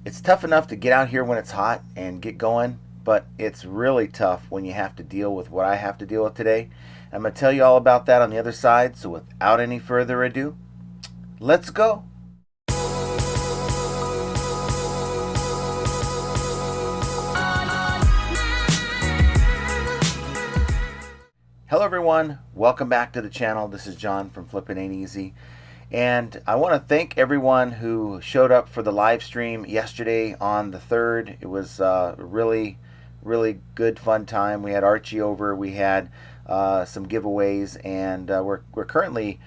It's tough enough to get out here when it's hot and get going, but it's really tough when you have to deal with what I have to deal with today. I'm going to tell you all about that on the other side, so without any further ado, let's go. Hello everyone, welcome back to the channel. This is John from Flippin' Ain't Easy. And I want to thank everyone who showed up for the live stream yesterday on the 3rd. It was a really good fun time. We had Archie over, we had some giveaways, and we're currently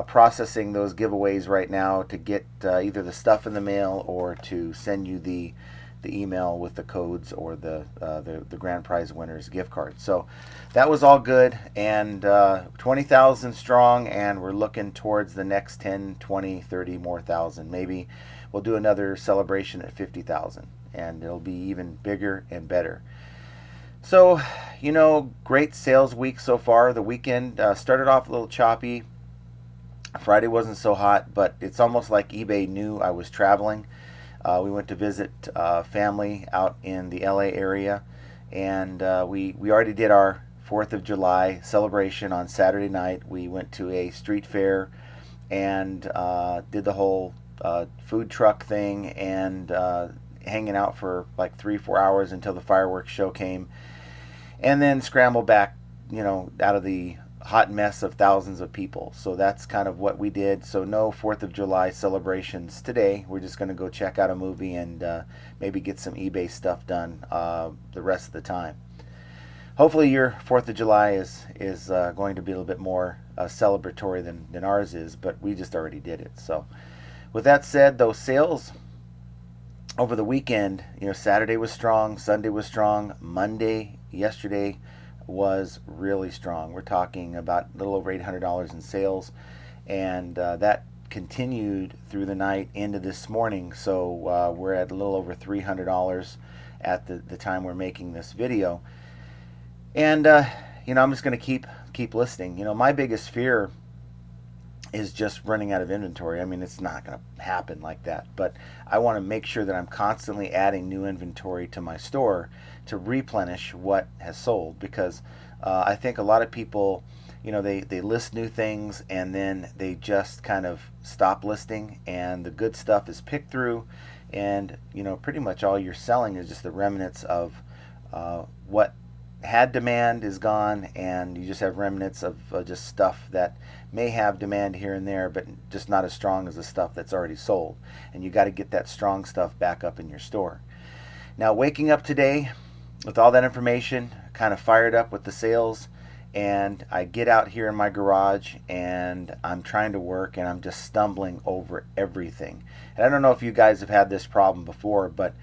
processing those giveaways right now to get either the stuff in the mail or to send you the email with the codes or the grand prize winners gift card. So that was all good, and 20,000 strong, and we're looking towards the next 10, 20, 30 more thousand. Maybe we'll do another celebration at 50,000, and it'll be even bigger and better. So, great sales week so far. The weekend started off a little choppy. Friday wasn't so hot, but it's almost like eBay knew I was traveling. We went to visit family out in the LA area, and we already did our 4th of July celebration on Saturday night. We went to a street fair and did the whole food truck thing and hanging out for like 3-4 hours until the fireworks show came, and then scrambled back, out of the hot mess of thousands of people. So that's kind of what we did. So no 4th of July celebrations today. We're just going to go check out a movie and maybe get some eBay stuff done the rest of the time. Hopefully your 4th of July is going to be a little bit more celebratory than ours is, but we just already did it. So with that said, those sales over the weekend, Saturday was strong, Sunday was strong, Monday, yesterday, was really strong. We're talking about a little over $800 in sales, and that continued through the night into this morning. So we're at a little over $300 at the time we're making this video. And I'm just going to keep listing. My biggest fear is just running out of inventory. I mean, it's not going to happen like that, but I want to make sure that I'm constantly adding new inventory to my store to replenish what has sold, because I think a lot of people, they list new things and then they just kind of stop listing, and the good stuff is picked through, and pretty much all you're selling is just the remnants of what had demand is gone, and you just have remnants of just stuff that may have demand here and there, but just not as strong as the stuff that's already sold. And you got to get that strong stuff back up in your store. Now, waking up today with all that information, kind of fired up with the sales, and I get out here in my garage and I'm trying to work and I'm just stumbling over everything. And I don't know if you guys have had this problem before, but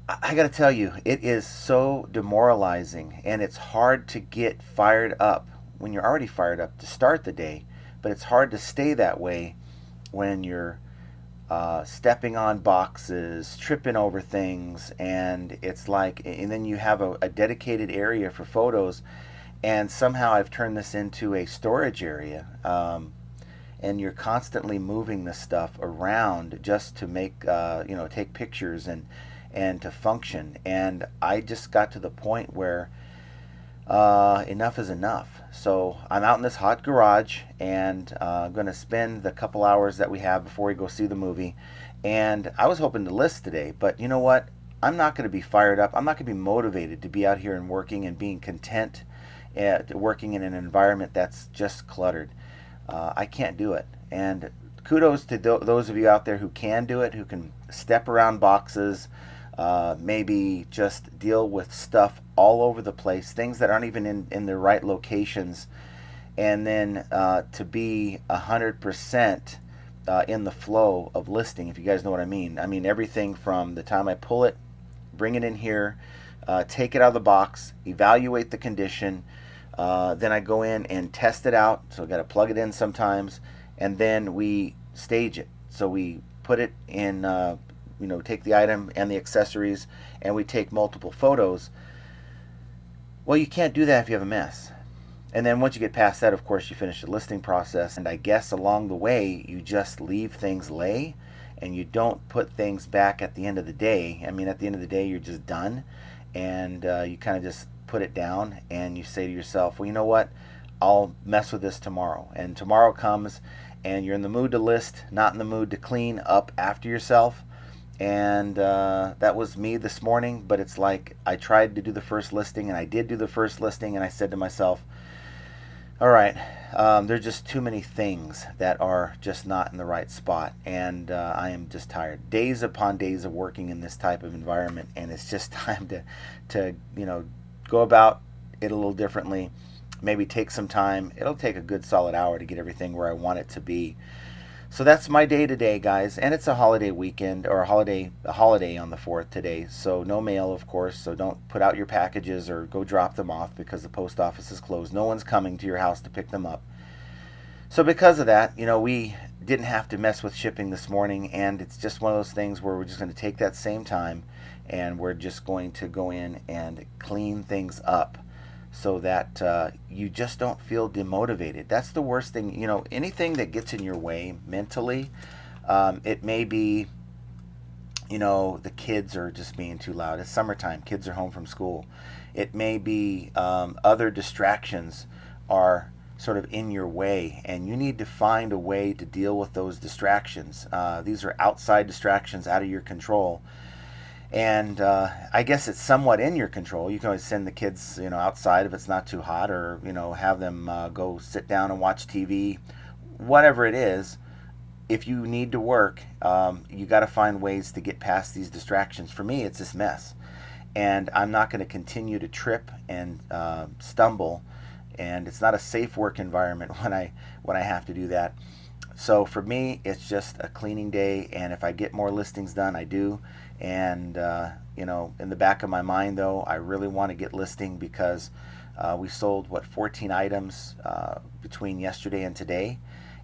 I got to tell you, it is so demoralizing, and it's hard to get fired up when you're already fired up to start the day, but it's hard to stay that way when you're stepping on boxes, tripping over things, and it's like, and then you have a dedicated area for photos, and somehow I've turned this into a storage area, and you're constantly moving this stuff around just to make, take pictures and to function. And I just got to the point where enough is enough. So I'm out in this hot garage, and I'm going to spend the couple hours that we have before we go see the movie. And I was hoping to list today, but you know what? I'm not going to be fired up. I'm not going to be motivated to be out here and working and being content at working in an environment that's just cluttered. I can't do it. And kudos to those of you out there who can do it, who can step around boxes, maybe just deal with stuff all over the place, things that aren't even in the right locations, and then to be 100% in the flow of listing, if you guys know what I mean. I mean, everything from the time I pull it, bring it in here, take it out of the box, evaluate the condition, then I go in and test it out, so I got to plug it in sometimes, and then we stage it. So we put it in, take the item and the accessories, and we take multiple photos. Well, you can't do that if you have a mess. And then once you get past that, of course, you finish the listing process, and I guess along the way you just leave things lay, and you don't put things back at the end of the day, I mean, at the end of the day, you're just done, and you kind of just put it down, and you say to yourself, well, you know what? I'll mess with this tomorrow. And tomorrow comes, and you're in the mood to list, not in the mood to clean up after yourself. And that was me this morning, but it's like I tried to do the first listing, and I did do the first listing, and I said to myself, all right, there's just too many things that are just not in the right spot, and I am just tired. Days upon days of working in this type of environment, and it's just time to go about it a little differently. Maybe take some time. It'll take a good solid hour to get everything where I want it to be. So that's my day today, guys, and it's a holiday weekend, or a holiday on the 4th today. So no mail, of course. So don't put out your packages or go drop them off because the post office is closed. No one's coming to your house to pick them up. So because of that, we didn't have to mess with shipping this morning, and it's just one of those things where we're just going to take that same time, and we're just going to go in and clean things up, so that you just don't feel demotivated. That's the worst thing. Anything that gets in your way mentally, it may be, the kids are just being too loud. It's summertime. Kids are home from school. It may be other distractions are sort of in your way, and you need to find a way to deal with those distractions. These are outside distractions out of your control. And I guess it's somewhat in your control. You can always send the kids, outside if it's not too hot, or have them go sit down and watch TV, whatever it is. If you need to work, you got to find ways to get past these distractions. For me, it's this mess, and I'm not going to continue to trip and stumble. And it's not a safe work environment when I have to do that. So for me, it's just a cleaning day, and if I get more listings done, I do. And in the back of my mind, though, I really want to get listing because we sold 14 items between yesterday and today.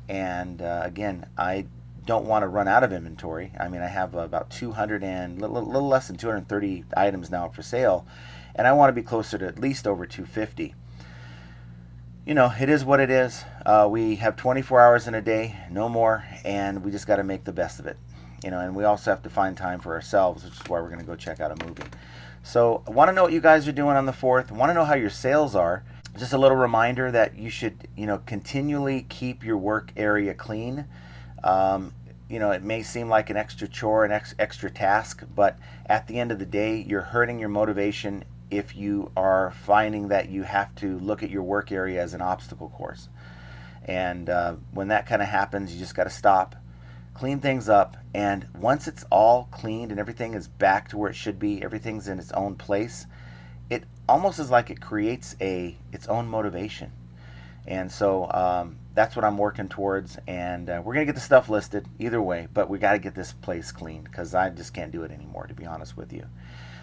And again, I don't want to run out of inventory. I mean, I have about 200 and little less than 230 items now for sale, and I want to be closer to at least over 250. It is what it is. We have 24 hours in a day, no more, and we just got to make the best of it. And we also have to find time for ourselves, which is why we're going to go check out a movie. So I want to know what you guys are doing on the 4th. I want to know how your sales are. Just a little reminder that you should, continually keep your work area clean. It may seem like an extra chore, an extra task, but at the end of the day, you're hurting your motivation if you are finding that you have to look at your work area as an obstacle course. And when that kind of happens, you just got to stop, clean things up, and once it's all cleaned and everything is back to where it should be, everything's in its own place, it almost is like it creates its own motivation. And so that's what I'm working towards, and we're going to get the stuff listed either way, but we got to get this place cleaned because I just can't do it anymore, to be honest with you.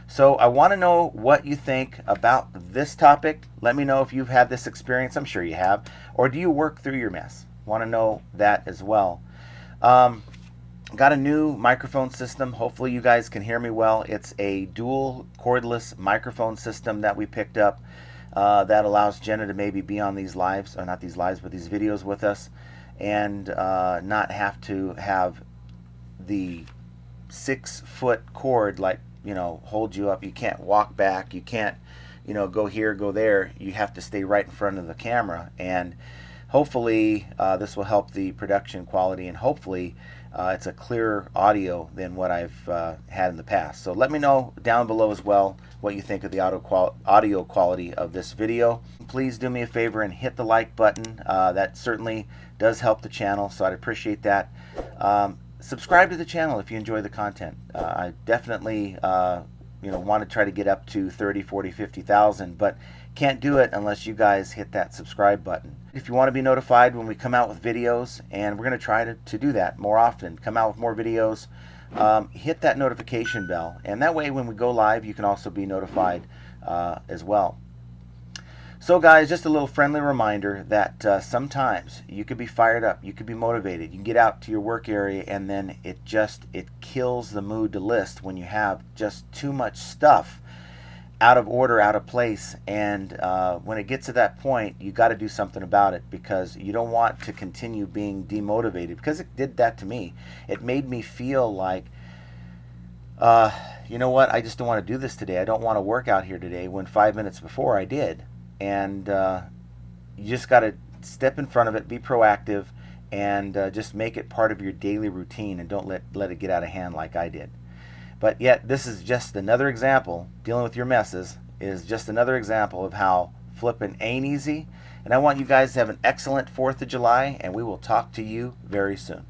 So I want to know what you think about this topic. Let me know if you've had this experience. I'm sure you have. Or do you work through your mess? Want to know that as well. Got a new microphone system. Hopefully you guys can hear me well. It's a dual cordless microphone system that we picked up that allows Jenna to maybe be on these lives, or not these lives, but these videos with us, and not have to have the 6-foot cord hold you up. You can't walk back. You can't, go here, go there. You have to stay right in front of the camera. And hopefully this will help the production quality, and hopefully it's a clearer audio than what I've had in the past. So let me know down below as well what you think of the audio quality of this video. Please do me a favor and hit the like button. That certainly does help the channel, so I'd appreciate that. Subscribe to the channel if you enjoy the content. I definitely want to try to get up to 30, 40, 50,000, but can't do it unless you guys hit that subscribe button. If you want to be notified when we come out with videos, and we're going to try to do that more often, come out with more videos, hit that notification bell, and that way when we go live you can also be notified as well. So guys, just a little friendly reminder that sometimes you could be fired up, you could be motivated, you can get out to your work area, and then it kills the mood to list when you have just too much stuff. out of order, out of place. And when it gets to that point, you got to do something about it, because you don't want to continue being demotivated, because it did that to me. It made me feel like, uh, you know what, I just don't want to do this today. I don't want to work out here today, when 5 minutes before I did. And you just got to step in front of it, be proactive, and just make it part of your daily routine, and don't let it get out of hand like I did. But yet, this is just another example. Dealing with your messes is just another example of how flipping ain't easy. And I want you guys to have an excellent 4th of July, and we will talk to you very soon.